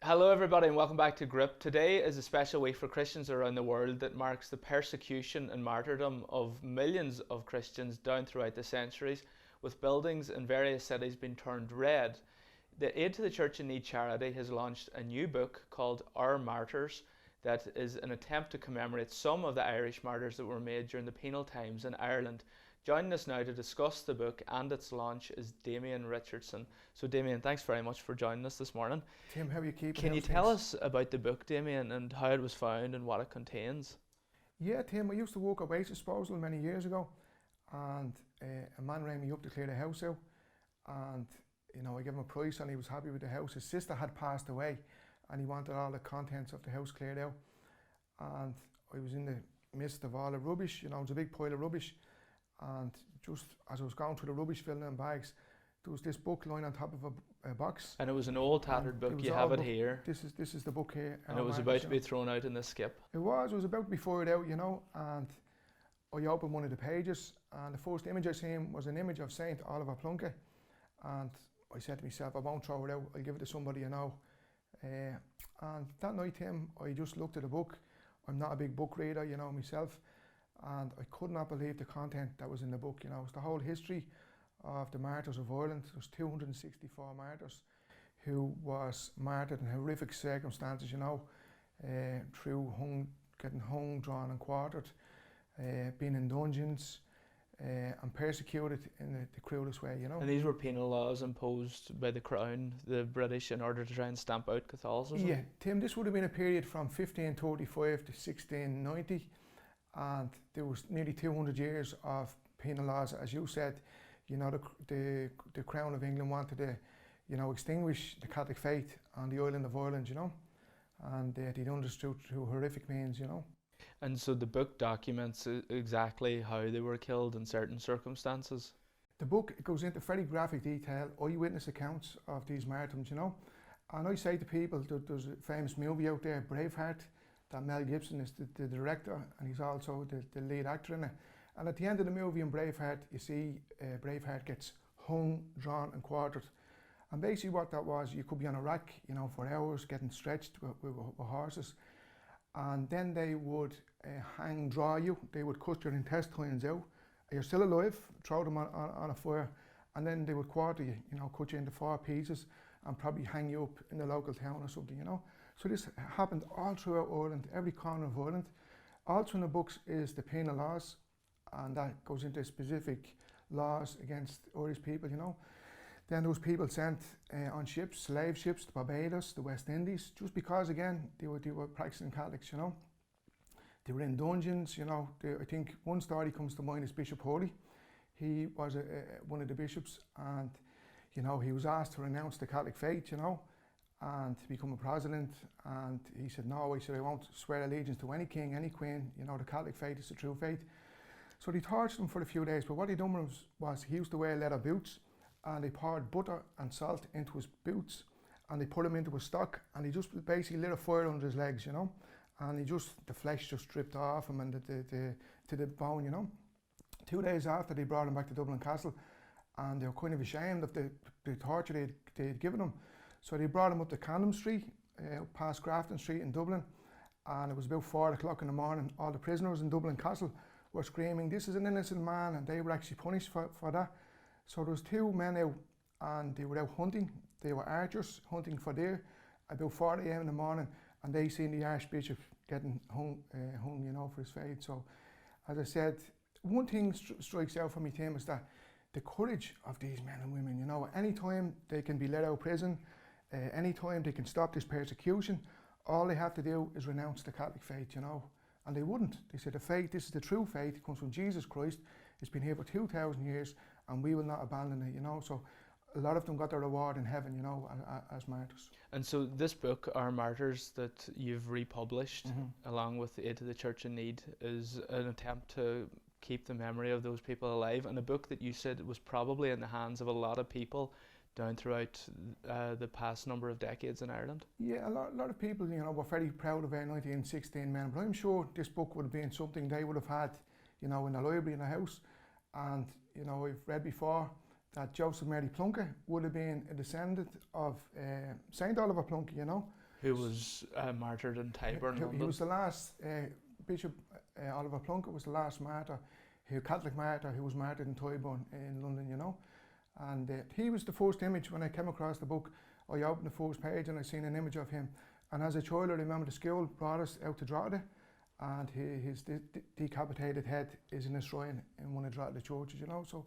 Hello everybody and welcome back to Gript. Today is a special week for Christians around the world that marks the persecution and martyrdom of millions of Christians down throughout the centuries, with buildings in various cities being turned red. The Aid to the Church in Need charity has launched a new book called Our Martyrs that is an attempt to commemorate some of the Irish martyrs that were made during the penal times in Ireland. Joining us now to discuss the book and its launch is Damien Richardson. So Damien, thanks very much for joining us this morning. Tim, how are you keeping? Can you tell us about the book, Damien, and how it was found and what it contains? Yeah, Tim, I used to work at waste disposal many years ago, and a man rang me up to clear the house out, and I gave him a price and he was happy with the house. His sister had passed away and he wanted all the contents of the house cleared out, and I was in the midst of all the rubbish. It was a big pile of rubbish, and just as I was going through the rubbish filling in bags, there was this book lying on top of a box. And it was an old tattered book. You have it here. This is the book here. And it was about to be thrown out in the skip. It was about to be fired out, and I opened one of the pages, and the first image I seen was an image of Saint Oliver Plunkett, and I said to myself, I won't throw it out, I'll give it to somebody I know. And that night, Tim, I just looked at the book. I'm not a big book reader, myself, and I could not believe the content that was in the book. It's the whole history of the martyrs of Ireland. There's 264 martyrs who was martyred in horrific circumstances, through getting hung, drawn and quartered, being in dungeons, and persecuted in the cruelest way, And these were penal laws imposed by the Crown, the British, in order to try and stamp out Catholicism? Yeah, Tim, this would have been a period from 1535 to 1690, and there was nearly 200 years of penal laws. As you said, the Crown of England wanted to, extinguish the Catholic faith on the island of Ireland, and they'd done this through horrific means, And so the book documents exactly how they were killed in certain circumstances? The book goes into very graphic detail, eyewitness accounts of these martyrdoms, And I say to people that there's a famous movie out there, Braveheart, that Mel Gibson is the director, and he's also the lead actor in it. And at the end of the movie in Braveheart, you see Braveheart gets hung, drawn and quartered. And basically what that was, you could be on a rack, for hours, getting stretched with horses. And then they would draw you, they would cut your intestines out. You're still alive, throw them on a fire, and then they would quarter you, cut you into 4 pieces and probably hang you up in the local town or something, So this happened all throughout Ireland, every corner of Ireland. Also in the books is the penal laws, and that goes into specific laws against Irish people, Then there was people sent on ships, slave ships, to Barbados, the West Indies, just because, again, they were practicing Catholics, They were in dungeons, I think one story comes to mind is Bishop Hurley. He was one of the bishops, and, he was asked to renounce the Catholic faith, and to become a president, and he said, no, I won't swear allegiance to any king, any queen, the Catholic faith is the true faith. So they tortured him for a few days, but what he done was he used to wear leather boots, and they poured butter and salt into his boots, and they put him into a stock, and he just basically lit a fire under his legs, and the flesh just dripped off him and to the bone, 2 days after, they brought him back to Dublin Castle, and they were kind of ashamed of the torture they'd given him. So they brought him up to Condom Street, past Grafton Street in Dublin, and it was about 4 o'clock in the morning. All the prisoners in Dublin Castle were screaming, "This is an innocent man," and they were actually punished for that. So there was 2 men out, and they were out hunting. They were archers hunting for deer about 4 a.m. in the morning, and they seen the Archbishop getting hung, for his faith. So, as I said, one thing strikes out for me, Tim, is that the courage of these men and women. Any time they can be let out of prison, any time they can stop this persecution, all they have to do is renounce the Catholic faith, And they wouldn't. They said the faith, this is the true faith, it comes from Jesus Christ. It's been here for 2,000 years, and we will not abandon it, So a lot of them got their reward in heaven, as martyrs. And so this book, Our Martyrs, that you've republished, along with the Aid to the Church in Need, is an attempt to keep the memory of those people alive, and a book that you said was probably in the hands of a lot of people down throughout the past number of decades in Ireland. Yeah, a lot of people, were very proud of our 1916 men, but I'm sure this book would have been something they would have had, in the library in the house. And, I've read before that Joseph Mary Plunkett would have been a descendant of Saint Oliver Plunkett, Who was martyred in Tyburn, He London. was the last, Bishop Oliver Plunkett was the last martyr, Catholic martyr who was martyred in Tyburn in London, you know. And he was the first image when I came across the book. I opened the first page and I seen an image of him. And as a child, I remember the school brought us out to Drogheda, and his decapitated head is in a shrine in one of Drogheda churches, you know. So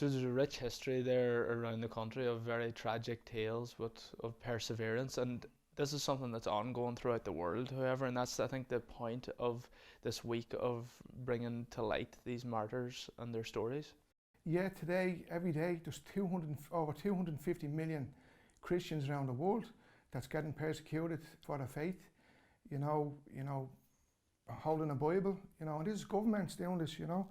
there's a rich history there around the country of very tragic tales of perseverance, and this is something that's ongoing throughout the world, however, and that's, I think, the point of this week of bringing to light these martyrs and their stories. Yeah, today, every day, there's over 250 million Christians around the world that's getting persecuted for their faith, you know, holding a Bible, you know, and this is governments doing this, you know,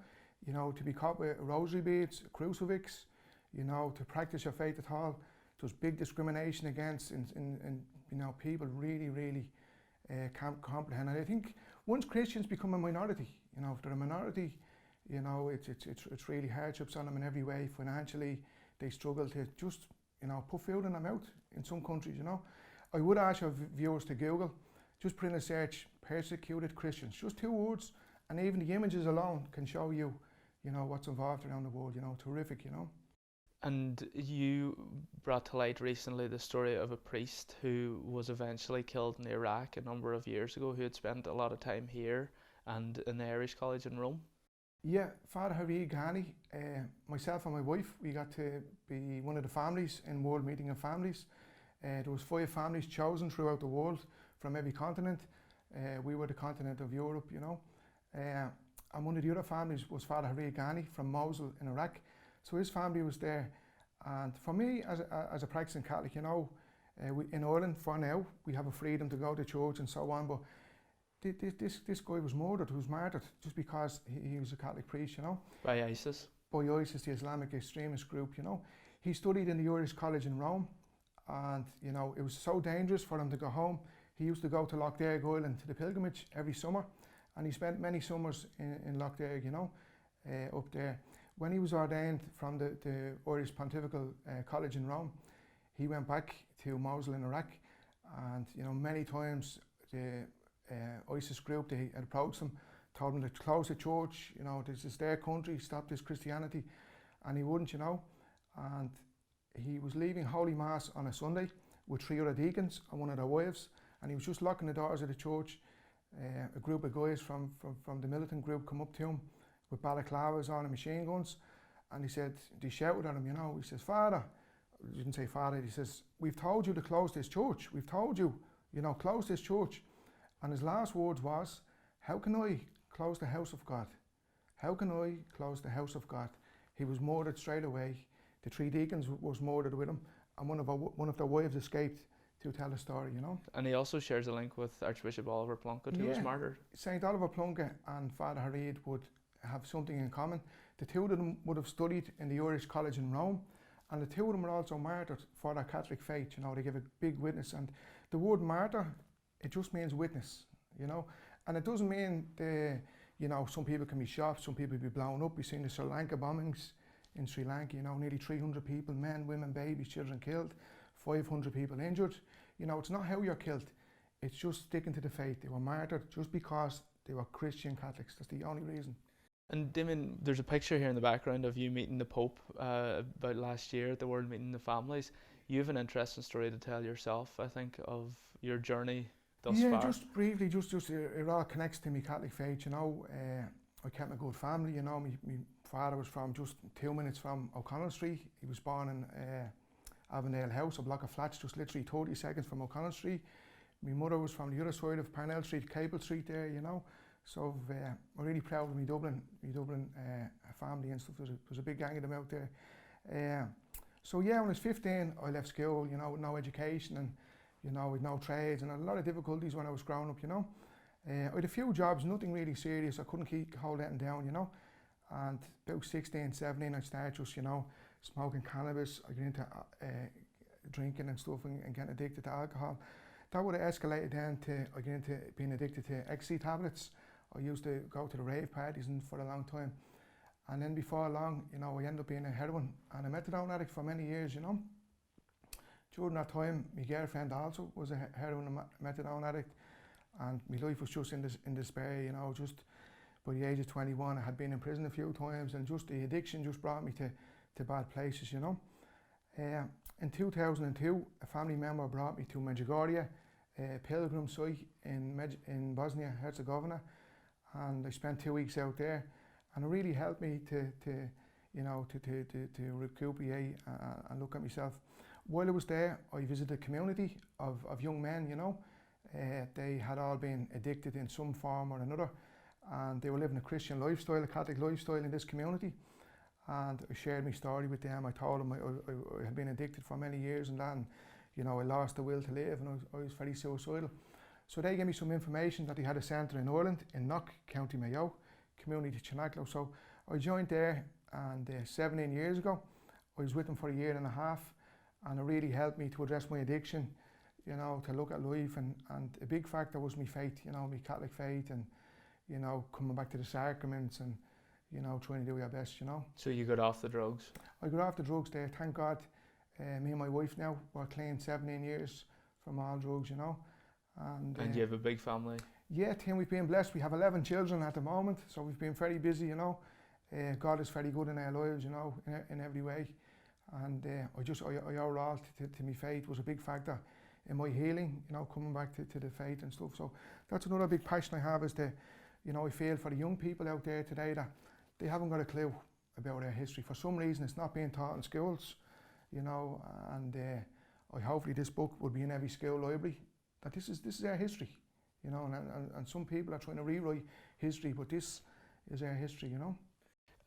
to be caught with rosary beads, a crucifix, you know, to practice your faith at all. There's big discrimination against, and you know, people really can't comprehend. And I think once Christians become a minority, you know, if they're a minority, you know, it's really hardships on them in every way. Financially, they struggle to just, you know, put food in their mouth in some countries, you know. I would ask your viewers to Google, just put in a search, persecuted Christians, just 2 words, and even the images alone can show you, you know, what's involved around the world, you know, terrific, you know. And you brought to light recently the story of a priest who was eventually killed in Iraq a number of years ago, who had spent a lot of time here and in the Irish College in Rome. Yeah, Father Harry Ghani, myself and my wife, we got to be one of the families in World Meeting of Families. There was 5 families chosen throughout the world from every continent. We were the continent of Europe, you know. And one of the other families was Father Harry Ghani from Mosul in Iraq. So his family was there. And for me, as a practicing Catholic, you know, in Ireland, for now, we have a freedom to go to church and so on, but this guy was murdered, who was martyred, just because he was a Catholic priest, you know. By ISIS? By ISIS, the Islamic extremist group, you know. He studied in the Irish College in Rome, and, you know, it was so dangerous for him to go home. He used to go to Lough Derg Island to the pilgrimage every summer, and he spent many summers in Lough Derg, you know, up there. When he was ordained from the Irish Pontifical College in Rome, he went back to Mosul in Iraq, and, you know, many times the ISIS group, they approached him, told him to close the church, you know, this is their country, stop this Christianity, and he wouldn't, you know. And he was leaving Holy Mass on a Sunday with 3 other deacons and one of their wives, and he was just locking the doors of the church. A group of guys from the militant group come up to him with balaclavas on and machine guns, and he said, they shouted at him, you know, he says, Father, he didn't say Father, he says, we've told you to close this church, we've told you, you know, close this church. And his last words was, how can I close the house of God? How can I close the house of God? He was murdered straight away. The 3 deacons was murdered with him, and one of their wives escaped to tell the story, you know. And he also shares a link with Archbishop Oliver Plunkett, who was martyred. St. Oliver Plunkett and Father Harry would have something in common. The 2 of them would have studied in the Irish College in Rome, and the 2 of them were also martyred for their Catholic faith, you know. They gave a big witness, and the word martyr, it just means witness, you know. And it doesn't mean you know, some people can be shot, some people be blown up. We've seen the Sri Lanka bombings in Sri Lanka, you know, nearly 300 people, men, women, babies, children killed, 500 people injured. You know, it's not how you're killed, it's just sticking to the faith. They were martyred just because they were Christian Catholics. That's the only reason. And Damien, there's a picture here in the background of you meeting the Pope about last year at the World Meeting of Families. You have an interesting story to tell yourself, I think, of your journey thus far. Yeah, just briefly, it all connects to my Catholic faith, you know. I kept a good family, you know. My father was from just 2 minutes from O'Connell Street. He was born in Avondale House, a block of flats just literally 30 seconds from O'Connell Street. My mother was from the other side of Penal Street, Cable Street there, you know. So I'm really proud of my Dublin family and stuff. There's a big gang of them out there. So yeah, when I was 15, I left school, you know, with no education and, you know, with no trades, and a lot of difficulties when I was growing up, you know. I had a few jobs, nothing really serious. I couldn't hold anything down, you know. And about 16, 17, I started just, you know, smoking cannabis. I got into drinking and stuff and getting addicted to alcohol. That would have escalated then to, I got into being addicted to ecstasy tablets. I used to go to the rave parties and for a long time. And then before long, you know, I ended up being a heroin and a methadone addict for many years, you know. During that time, my girlfriend also was a heroin and methadone addict, and my life was just in despair, you know. Just by the age of 21, I had been in prison a few times, and just the addiction just brought me to bad places, you know. In 2002, a family member brought me to Medjugorje, a pilgrim site in Bosnia-Herzegovina, and I spent 2 weeks out there, and it really helped me to recuperate and look at myself. While I was there, I visited a community of young men, you know. They had all been addicted in some form or another, and they were living a Christian lifestyle, a Catholic lifestyle in this community. And I shared my story with them. I told them I had been addicted for many years and that, and, you know, I lost the will to live, and I was very suicidal. So they gave me some information that they had a centre in Ireland, in Knock, County Mayo, Community Chinaglo. So I joined there, and 17 years ago, I was with them for 1.5 years, and it really helped me to address my addiction, you know, to look at life, and a big factor was my faith, you know, my Catholic faith, and, you know, coming back to the sacraments, and, you know, trying to do your best, you know. So you got off the drugs? I got off the drugs there, thank God. Me and my wife now, we're clean 17 years from all drugs, you know. And you have a big family? Yeah, Tim, we've been blessed. We have 11 children at the moment, so we've been very busy, you know. God is very good in our lives, you know, in every way. And I owe all to my faith was a big factor in my healing, you know, coming back to the faith and stuff. So that's another big passion I have, is you know, I feel for the young people out there today that they haven't got a clue about our history. For some reason, it's not being taught in schools, you know, and hopefully this book will be in every school library, that this is our history, you know, and some people are trying to rewrite history, but this is our history, you know.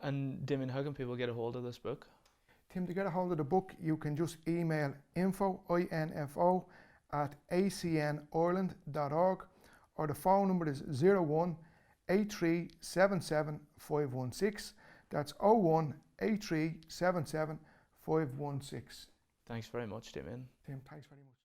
And Damien, how can people get a hold of this book? Tim, to get a hold of the book, you can just email info @acnireland.org, or the phone number is 01 8377 516. That's 01 8377 516. Thanks very much, Damien. Tim, thanks very much.